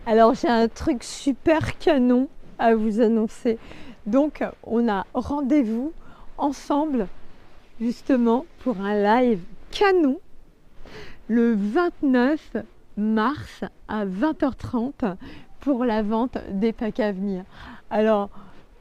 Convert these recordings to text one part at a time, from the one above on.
Alors j'ai un truc super canon à vous annoncer. Donc on a rendez-vous ensemble justement pour un live canon le 29 mars à 20h30 pour la vente des packs à venir. Alors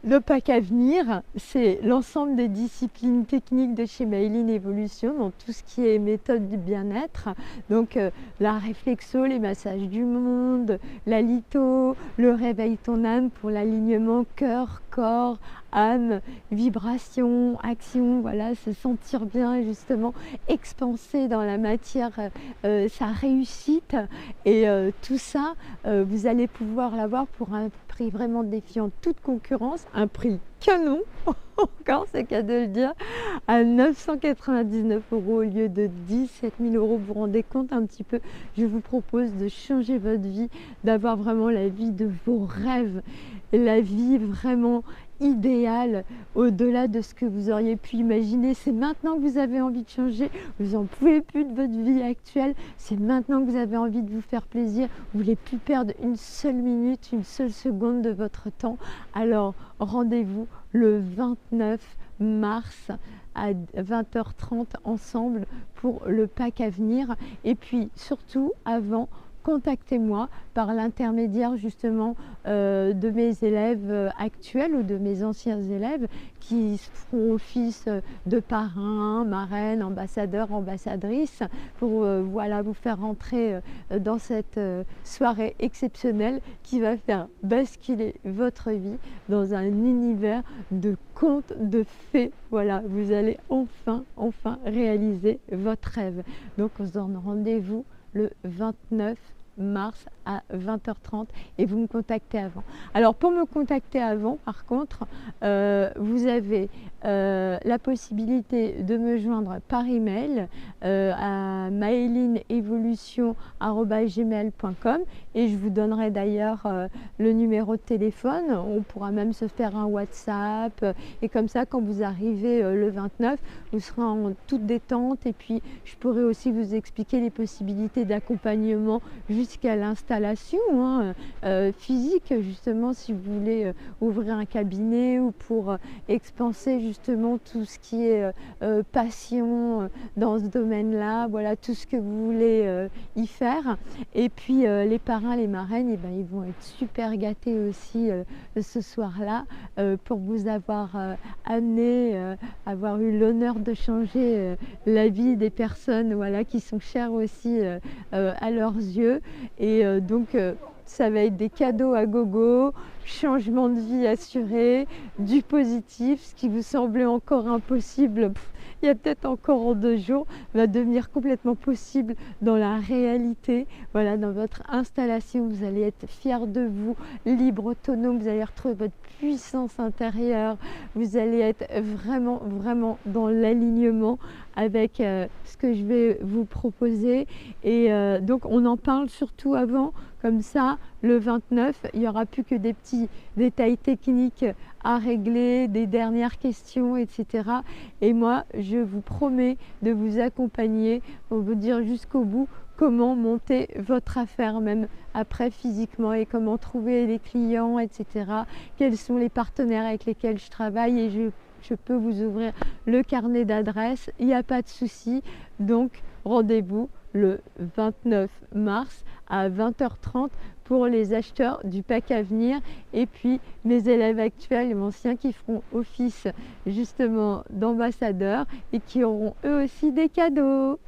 le pack à venir, c'est l'ensemble des disciplines techniques de chez Myline Evolution, donc tout ce qui est méthode du bien-être, donc la réflexo, les massages du monde, la litho, le réveil ton âme pour l'alignement cœur, corps, âme, vibration, action, voilà, se sentir bien justement, expanser dans la matière sa réussite et tout ça, vous allez pouvoir l'avoir pour un prix vraiment défiant toute concurrence, un prix canon, encore c'est qu'à de le dire, à 999 € au lieu de 17 000 €. Vous vous rendez compte un petit peu? Je vous propose de changer votre vie, d'avoir vraiment la vie de vos rêves, la vie vraiment idéale, au-delà de ce que vous auriez pu imaginer. C'est maintenant que vous avez envie de changer, vous n'en pouvez plus de votre vie actuelle, c'est maintenant que vous avez envie de vous faire plaisir, vous ne voulez plus perdre une seule minute, une seule seconde de votre temps. Alors rendez-vous le 29 mars à 20h30 ensemble pour le pack à venir. Et puis surtout avant, contactez-moi par l'intermédiaire justement de mes élèves actuels ou de mes anciens élèves qui feront office de parrain, marraine, ambassadeur, ambassadrice pour voilà, vous faire rentrer dans cette soirée exceptionnelle qui va faire basculer votre vie dans un univers de contes, de fées. Voilà, vous allez enfin réaliser votre rêve. Donc on se donne rendez-vous le 29 mars à 20h30 et vous me contactez avant. Alors pour me contacter avant, par contre, vous avez la possibilité de me joindre par email à mylineevolution@gmail.com et je vous donnerai d'ailleurs le numéro de téléphone. On pourra même se faire un WhatsApp et comme ça, quand vous arrivez le 29, vous serez en toute détente et puis je pourrai aussi vous expliquer les possibilités d'accompagnement jusqu'à l'installation physique, justement, si vous voulez ouvrir un cabinet ou pour expanser justement tout ce qui est passion dans ce domaine-là, voilà, tout ce que vous voulez y faire. Et puis les parrains, les marraines, eh ben, ils vont être super gâtés aussi ce soir-là pour vous avoir amené, avoir eu l'honneur de changer la vie des personnes, voilà, qui sont chères aussi à leurs yeux. Et donc ça va être des cadeaux à gogo, changement de vie assuré, du positif, ce qui vous semblait encore impossible, il y a peut-être encore en 2 jours, va devenir complètement possible dans la réalité. Voilà, dans votre installation, vous allez être fiers de vous, libre, autonome, vous allez retrouver votre puissance intérieure, vous allez être vraiment dans l'alignement avec ce que je vais vous proposer. Et donc on en parle surtout avant, comme ça le 29 il n'y aura plus que des petits détails techniques à régler, des dernières questions, etc. Et moi je vous promets de vous accompagner pour vous dire jusqu'au bout comment monter votre affaire même après physiquement et comment trouver les clients, etc. Quels sont les partenaires avec lesquels je travaille et je peux vous ouvrir le carnet d'adresses, il n'y a pas de souci. Donc rendez-vous le 29 mars à 20h30 pour les acheteurs du pack à venir et puis mes élèves actuels et anciens qui feront office justement d'ambassadeurs et qui auront eux aussi des cadeaux.